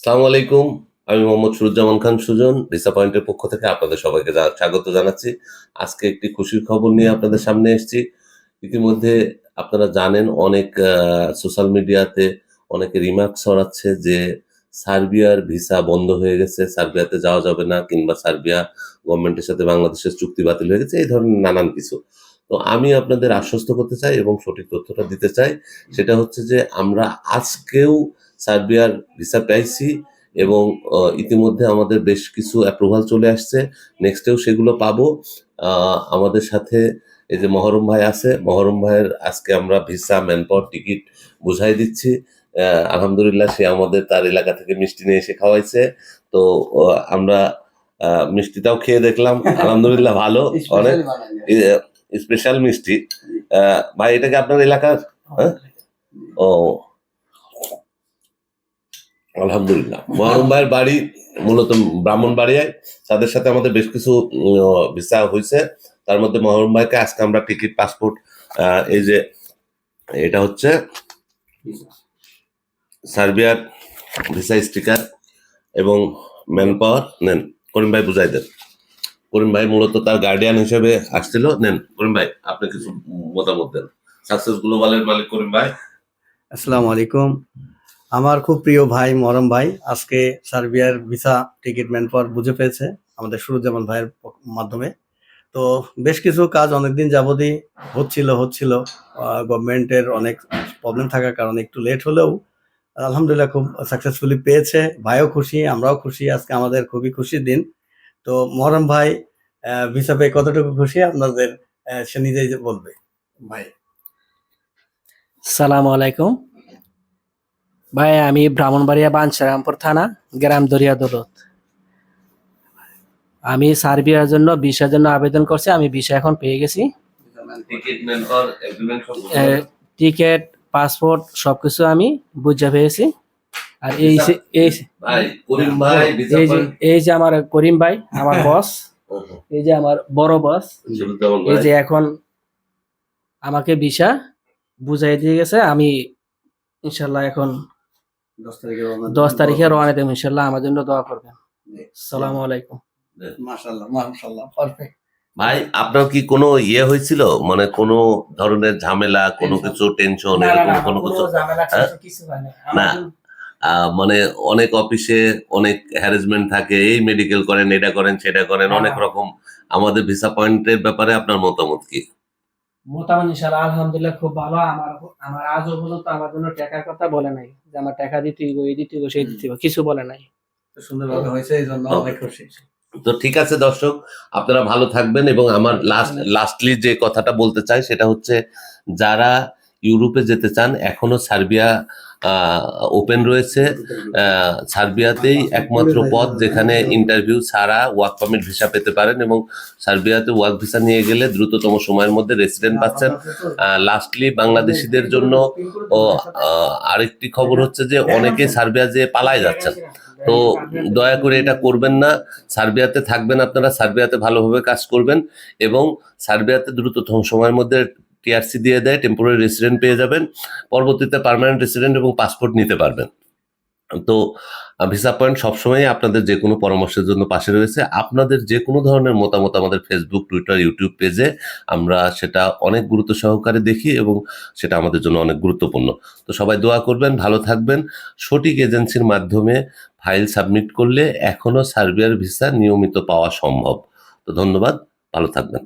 সালামু আলাইকুম। আমি মোহাম্মদ সুরুজ্জামান খান সুজন। ভিসা পয়েন্টের পক্ষ থেকে আপনাদের সবাইকে স্বাগত জানাচ্ছি। আজকে একটি খুশির খবর নিয়ে আপনাদের সামনে এসেছি। ইতিমধ্যে আপনারা জানেন অনেক সোশ্যাল মিডিয়াতে অনেকে রিমার্ক ছড়াচ্ছে যে সার্বিয়ার ভিসা বন্ধ হয়ে গেছে, সার্বিয়াতে যাওয়া যাবে না কিংবা সার্বিয়া গভর্নমেন্টের সাথে বাংলাদেশের চুক্তি বাতিল হয়ে গেছে, এই ধরনের নানান কিছু। তো আমি আপনাদের আশ্বস্ত করতে চাই এবং সঠিক তথ্যটা দিতে চাই। সেটা হচ্ছে যে আমরা আজকেও সার্বিয়ার ভিসা পাইছি এবং ইতিমধ্যে আমাদের বেশ কিছু অ্যাপ্রুভাল চলে আসছে। নেক্সটেও সেগুলো পাবো। আমাদের সাথে এই যে মহরম ভাই আছে, মহরম ভাইয়ের আজকে আমরা ভিসা, ম্যানপাওয়ার, টিকিট বুঝাই দিচ্ছি। আলহামদুলিল্লাহ সে আমাদের তার এলাকা থেকে মিষ্টি নিয়ে এসে খাওয়াইছে। তো আমরা মিষ্টিটাও খেয়ে দেখলাম। আলহামদুলিল্লাহ ভালো, অনেক স্পেশাল মিষ্টি। ভাই এটা কি আপনার এলাকার? হ্যাঁ? ও আলহামদুলিল্লাহ। মহরম ভাইয়ের বাড়ি মূলত ব্রাহ্মণবাড়িয়ায়। তাদের সাথে আমাদের বেশ কিছু ভিসা হয়েছে। তার মধ্যে মহরম ভাইকে আজকে আমরা টিকিট, পাসপোর্ট, এই যে এটা হচ্ছে সার্বিয়ার ভিসা স্টিকার এবং ম্যান পাওয়ার নেন। করিম ভাই বুঝাই দেন। করিম ভাই মূলত তার গার্ডিয়ান হিসেবে আসছিল। নেন করিম ভাই, আপনি কিছু মতামত দেন। সাকসেস গ্লোবালের মালিক করিম ভাই। আসসালামু আলাইকুম। আমার খুব প্রিয় ভাই মরম ভাই আজকে সার্বিয়ার ভিসা টিকিট ম্যানপাওয়ার বুঝে পেয়েছে আমাদের সুরুজ্জামান ভাইয়ের মাধ্যমে। তো বেশ কিছু কাজ অনেকদিন যাবতই হচ্ছিল গভর্নমেন্টের অনেক প্রবলেম থাকার কারণে একটু লেট হলেও আলহামদুলিল্লাহ খুব সাকসেসফুলি পেয়েছে। ভাইও খুশি, আমরাও খুশি। আজকে আমাদের খুবই খুশির দিন। তো মহরম ভাই ভিসা পেয়ে কতটুকু খুশি আপনাদের সে নিজেই বলবে। ভাই সালামু আলাইকুম ভাই, আমি ব্রাহ্মণবাড়িয়া বাঞ্ছারামপুর থানা, গ্রাম দরিয়া দৌলত। আমি সার্বিয়ার জন্য ভিসার জন্য আবেদন করছি। আমি ভিসা এখন পেয়ে গেছি। টিকিট, পাসপোর্ট সবকিছু আমি বুঝে পেয়েছি। আর এই যে আমার করিম ভাই, আমার বস, এই যে আমার বড় বস, এই যে এখন আমাকে ভিসা বুঝাই দিয়ে গেছে। আমি ইনশাল্লাহ এখন 10 তারিখে রওনা দেব। ইনশাল্লাহ আমার জন্য দোয়া করবেন। আসসালামু আলাইকুম। মাশাআল্লাহ পারফেক্ট। ভাই আপনার কি কোনো হয়েছিল, মানে কোনো ধরনের ঝামেলা, কোনো কিছু টেনশন, এরকম কোনো কিছু? না, মানে অনেক অফিসে অনেক হ্যারাসমেন্ট থাকে, এই মেডিকেল করেন, এটা করেন, সেটা করেন, অনেক রকম। আমাদের ভিসা পয়েন্টের ব্যাপারে আপনার মতামত কি? মোটামুটি ইনশাআল্লাহ আলহামদুলিল্লাহ খুব ভালো। আমার আজও পর্যন্ত আমার জন্য টাকার কথা বলে নাই যে আমার টাকা দিতে হইব, এই দিতে হইব, সেই দিতে হইব, কিছু বলে নাই। সুন্দরভাবে হয়েছে, এই জন্য অনেক খুশি। তো ঠিক আছে দর্শক, আপনারা ভালো থাকবেন। এবং আমার লাস্টলি যে কথাটা বলতে চাই সেটা হচ্ছে, যারা ইউরোপে যেতে চান এখনো সার্বিয়া ওপেন রয়েছে। সার্বিয়াতেই একমাত্র পথ যেখানে ইন্টারভিউ ছাড়া ওয়ার্ক পারমিট ভিসা পেতে পারেন এবং সার্বিয়াতে ওয়ার্ক ভিসা নিয়ে গেলে দ্রুততম সময়ের মধ্যে রেসিডেন্ট পাচ্ছেন। লাস্টলি বাংলাদেশিদের জন্য আরেকটি খবর হচ্ছে যে অনেকে সার্বিয়া যে পালায় যাচ্ছেন। তো দয়া করে এটা করবেন না। সার্বিয়াতে থাকবেন, আপনারা সার্বিয়াতে ভালোভাবে কাজ করবেন এবং সার্বিয়াতে দ্রুততম সময়ের মধ্যে টিআরসি দিয়ে দেয়, টেম্পোরারি রেসিডেন্ট পেয়ে যাবেন। পরবর্তীতে পার্মানেন্ট রেসিডেন্ট এবং পাসপোর্ট নিতে পারবেন। তো ভিসা পয়েন্ট সবসময় আপনাদের যে কোনো পরামর্শের জন্য পাশে রয়েছে। আপনাদের যে কোনো ধরনের মতামত আমাদের ফেসবুক, টুইটার, ইউটিউব পেজে আমরা সেটা অনেক গুরুত্ব সহকারে দেখি এবং সেটা আমাদের জন্য অনেক গুরুত্বপূর্ণ। তো সবাই দোয়া করবেন, ভালো থাকবেন। সঠিক এজেন্সির মাধ্যমে ফাইল সাবমিট করলে এখনো সার্বিয়ার ভিসা নিয়মিত পাওয়া সম্ভব। তো ধন্যবাদ, ভালো থাকবেন।